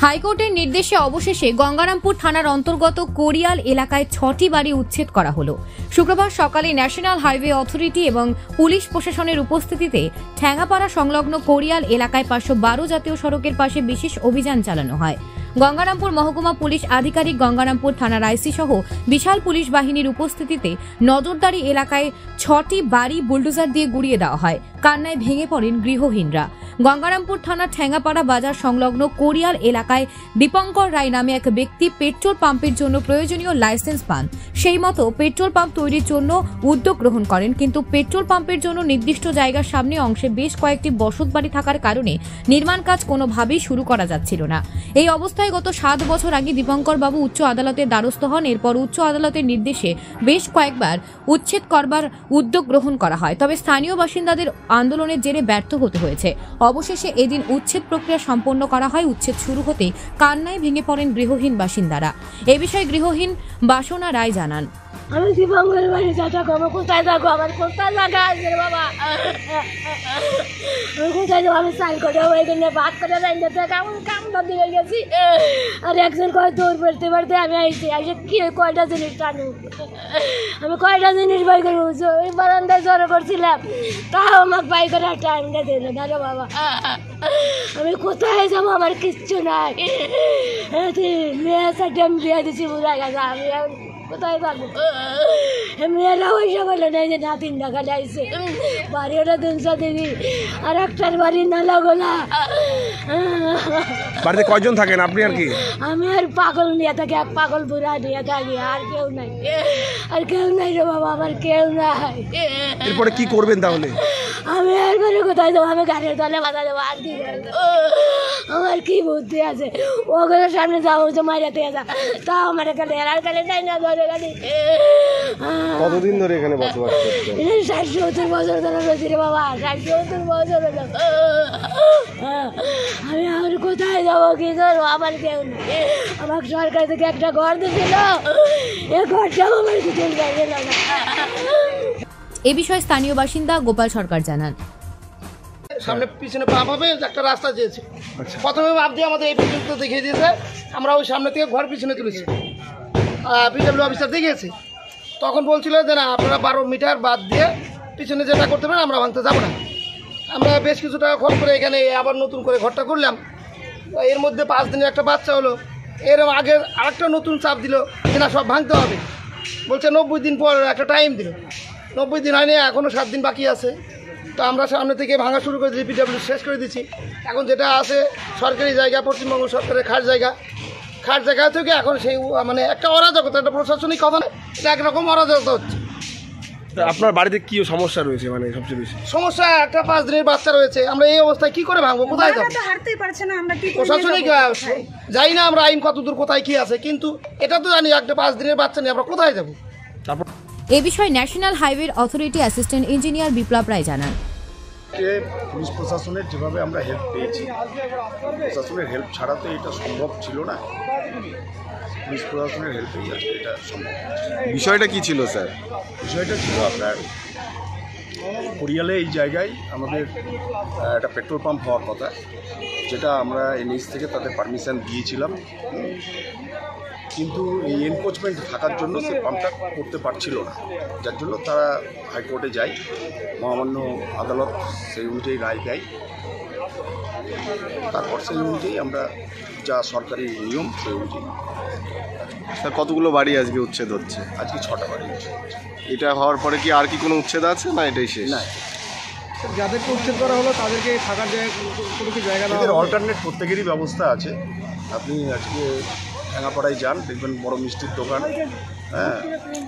হাইকোর্টের নির্দেশে অবশেষে গঙ্গারামপুর থানার অন্তর্গত কোরিয়াল এলাকায় 6টি বাড়ি উচ্ছেদ করা হলো। শুক্রবার সকালে ন্যাশনাল হাইওয়ে অথরিটি এবং পুলিশ প্রশাসনের উপস্থিতিতে ঠ্যাঙ্গাপাড়া সংলগ্ন কোরিয়াল এলাকায় 512 জাতীয় সড়কের পাশে বিশেষ অভিযান চালানো হয়। গঙ্গারামপুর মহকুমা পুলিশ আধিকারিক, গঙ্গারামপুর থানার আইসি সহ বিশাল পুলিশ বাহিনীর উপস্থিতিতে নজরদারি এলাকায় 6টি বাড়ি বুলডোজার দিয়ে গুড়িয়ে দেওয়া হয়। কান্নায় ভেঙে পড়েন গৃহহীনরা। গঙ্গারামপুর থানার ঠ্যাঙ্গাপাড়া বাজার সংলগ্ন কোরিয়াল এলাকায় দীপঙ্কর রায় নামে এক ব্যক্তি পেট্রোল পাম্পের জন্য প্রয়োজনীয় লাইসেন্স পান। সেই মতো পেট্রোল পাম্প তৈরির জন্য উদ্যোগ গ্রহণ করেন, কিন্তু পেট্রোল পাম্পের জন্য নির্দিষ্ট জায়গার সামনে অংশে বেশ কয়েকটি বসতবাড়ি থাকার কারণে নির্মাণ কাজ কোনোভাবেই শুরু করা যাচ্ছিল না। এই অবস্থায় গত 7 বছর আগে দীপঙ্কর বাবু উচ্চ আদালতের দ্বারস্থ হন। এরপর উচ্চ আদালতের নির্দেশে বেশ কয়েকবার উচ্ছেদ করবার উদ্যোগ গ্রহণ করা হয়, তবে স্থানীয় বাসিন্দাদের আন্দোলনের জেরে ব্যর্থ হতে হয়েছে। অবশেষে এদিন উচ্ছেদ প্রক্রিয়া সম্পন্ন করা হয়। উচ্ছেদ শুরু হতে কান্নায় ভেঙে পড়েন গৃহহীন বাসিন্দারা। এ বিষয়ে গৃহহীন বাসনা রায় জানান, আমি দীপঙ্কর বাড়ি যাবো, আমি কোথায় থাকবো? আমার কোথায় জায়গা আছে রে বাবা? আমি কোথায় যাবো? আমি চাল করে ওইখানে ভাত করে রাইতে কেমন কামটা দিয়ে গেছি। আর একজন কয় দৌড় পড়তে পড়তে আমি আইসি আইসে কি কয়টা জিনিস টানু, আমি কয়টা জিনিস বাই করে ওই বারান্দায় জড়ো করছিলাম, তাও আমার বাই করার টাইমটা দিল না রে বাবা। আমি কোথায় যাবো? আমার কিচ্ছু নাই। মেয়ে সাথে আমি বিয়ে দিচ্ছি, বোঝা গেছে। আমি কোথায় থাকবো? মেয়েরা ওই সকালে নেই যে নাতিন ঢাকা যাইছে, বাড়ি ওটা 300 দিবি, আর একটার বাড়ি নালা গোলা। বাড়িতে কয়জন থাকেন আপনি? আর কি আমি আর পাগল নিয়ে থাকি, এক পাগল বুড়া নিয়ে থাকি, আর কেউ নাই। আর কেউ নাই রে বাবা, আমার কেউ নাই। এরপরে কি করবেন তাহলে? আমি এরপরে কোথায় যাবো? আমি গাড়ির তলে বাধা দেবো, আর কি আমার কি বুদ্ধি আছে? ওগুলোর সামনে যাবো তো মারিয়াতে যা, তাও আমার এখানে আর গাড়ি নাই না, ধরে গাড়ি। কতদিন ধরে এখানে বসবাস করছেন? 60-70 বছর ধরে রয়েছি রে বাবা, 60-70 বছর হলো। আমি আর কোথায় যাবো, কি করবো? আমার কেউ নেই। আমার সরকার থেকে একটা ঘর দিয়েছিল, এ ঘরটাও আমার কিছু গেল না। এ বিষয়ে স্থানীয় বাসিন্দা গোপাল সরকার জানান, সামনে পিছনে পাম্প হবে, একটা রাস্তা চেয়েছে। প্রথমে মাপ দিয়ে আমাদের এই পর্যন্ত দেখিয়ে দিয়েছে, আমরা ওই সামনে থেকে ঘর পিছনে তুলেছি। পিডব্লিউ অফিসার দেখিয়েছে, তখন বলছিল যে না, আপনারা 12 মিটার বাদ দিয়ে পিছনে যেটা করতে পারেন, আমরা ভাঙতে যাবো না। আমরা বেশ কিছু টাকা খরচ করে এখানে আবার নতুন করে ঘরটা করলাম। এর মধ্যে 5 দিনের একটা বাচ্চা হলো, এর আগে আরেকটা নতুন চাপ দিল যে না, সব ভাঙতে হবে। বলছে 90 দিন পর একটা টাইম দিল, 90 দিন হয়নি, এখনও 7 দিন বাকি আছে। তো আমরা সামনে থেকে ভাঙা শুরু করে দিচ্ছি, পিডব্লিউ শেষ করে দিচ্ছি। এখন যেটা আছে সরকারি জায়গা, পশ্চিমবঙ্গ সরকারের খাস জায়গা থেকে এখন সেই মানে একটা অরাজকতা, একটা প্রশাসনিক কথা না, এটা একরকম অরাজকতা হচ্ছে। আপনার বাড়িতে কি সমস্যা রয়েছে? মানে সবচেয়ে বেশি সমস্যা একটা 5 দিনের বাচ্চা রয়েছে। আমরা এই অবস্থায় কি করে ভাঙবো? কোথায় যাবো? প্রশাসনিক যাই না আমরা, আইন কতদূর কোথায় কি আছে, কিন্তু এটা তো জানি একটা 5 দিনের বাচ্চা নিয়ে আমরা কোথায় যাবো? তারপর এ বিষয়ে national highway authority assistant engineer Biplab Roy জানান, পুলিশ প্রশাসনের যেভাবে আমরা হেল্প পেয়েছি, প্রশাসনের হেল্প ছাড়া তো এটা সম্ভব ছিল না। পুলিশ প্রশাসনের হেল্পেই আজকে এটা সম্ভব। বিষয়টা কি ছিল স্যার? বিষয়টা ছিল আপনার কোরিয়ালে এই জায়গায় আমাদের একটা পেট্রোল পাম্প হওয়ার কথা, যেটা আমরা এনএইচ থেকে তাদের পারমিশন দিয়েছিলাম, কিন্তু এই এনক্রোচমেন্ট থাকার জন্য সে পাম্পটা করতে পারছিল না, যার জন্য তারা হাইকোর্টে যায়। মহামান্য আদালত সেই অনুযায়ী রায় দেয়। তারপর সেই অনুযায়ী আমরা যা সরকারি নিয়ম সেই অনুযায়ী। স্যার, কতগুলো বাড়ি আজকে উচ্ছেদ হচ্ছে? আজকে 6টা বাড়ি উচ্ছেদ। এটা হওয়ার পরে কি আর কি কোনো উচ্ছেদ আছে না এটাই শেষ? না, যাদেরকে উচ্ছেদ করা হলো তাদেরকে থাকার জায়গা এদের অল্টারনেট প্রত্যেকেরই ব্যবস্থা আছে। আপনি আজকে ঠ্যাঙ্গাপাড়ায় যান, দেখবেন বড় মিষ্টির দোকান, হ্যাঁ,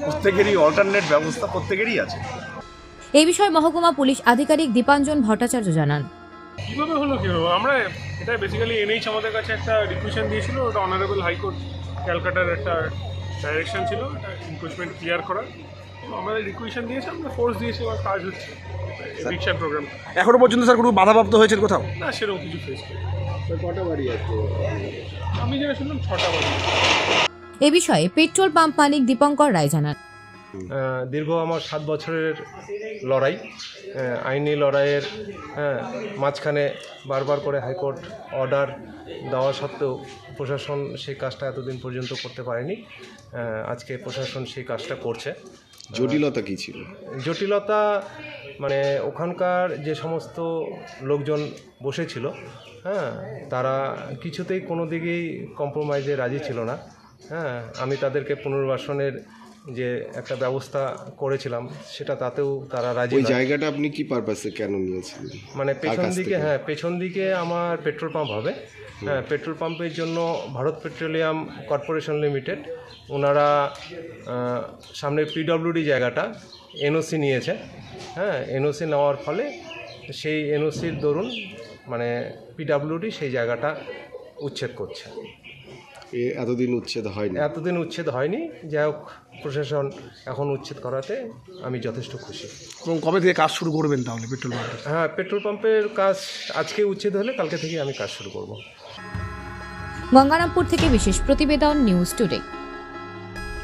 প্রত্যেকেরই অল্টারনেট ব্যবস্থা প্রত্যেকেরই আছে। এই বিষয়ে মহকুমা পুলিশ আধিকারিক দীপাঞ্জন ভট্টাচার্য জানান, কীভাবে হলো আমরা এটা বেসিক্যালি এনএইচ আমাদের কাছে একটা রিকুয়েশন দিয়েছিল, ওটা অনারেবল হাইকোর্ট ক্যালকাটার একটা ডাইরেকশন ছিল এনক্রোচমেন্ট ক্লিয়ার করা। আমাদের রিকুয়েশন দিয়েছে, আমরা ফোর্স দিয়েছি, আমার কাজ হচ্ছে এভিকশন প্রোগ্রাম। এখনো পর্যন্ত স্যার কোনো বাধাপ্রাপ্ত হয়েছে কোথাও? না, সেরকম কিছু ফেস করি। কটা বাড়ি আছে? আমি যেটা শুনলাম 6টা বাড়ি। এ বিষয়ে পেট্রোল পাম্প মালিক দীপঙ্কর রায় জানান, দীর্ঘ আমার 7 বছরের লড়াই, আইনি লড়াইয়ের মাঝখানে বারবার করে হাইকোর্ট অর্ডার দেওয়া সত্ত্বেও প্রশাসন সেই কাজটা এতদিন পর্যন্ত করতে পারেনি। আজকে প্রশাসন সেই কাজটা করছে। জটিলতা কী ছিল? জটিলতা মানে ওখানকার যে সমস্ত লোকজন বসেছিল, তারা কিছুতেই কোনো দিকেই কম্প্রোমাইজে রাজি ছিল না। আমি তাদেরকে পুনর্বাসনের যে একটা ব্যবস্থা করেছিলাম সেটা তাতেও তারা রাজি ওই নয়। জায়গাটা আপনি কি পারপাসে কেন নিয়েছিলেন? মানে পেছন কাছ দিকে, থেকে? পেছন দিকে আমার পেট্রোল পাম্প হবে। পেট্রোল পাম্পের জন্য ভারত পেট্রোলিয়াম কর্পোরেশন লিমিটেড ওনারা সামনের পিডব্লিউডি জায়গাটা এনওসি নিয়েছে। এনওসি নেওয়ার ফলে সেই এনওসির দরুন মানে পিডব্লিউডি সেই জায়গাটা উচ্ছেদ করছে। এতদিন উচ্ছেদ হয়নি? এতদিন উচ্ছেদ হয়নি। যাই হোক, প্রশাসন এখন উচ্ছেদ করাতে আমি যথেষ্ট খুশি। এবং কবে থেকে কাজ শুরু করবেন তাহলে পেট্রোল পাম্পে? পেট্রোল পাম্পের কাজ আজকে উচ্ছেদ হলে কালকে থেকে আমি কাজ শুরু করব। গঙ্গারামপুর থেকে বিশেষ প্রতিবেদন, নিউজ টুডে।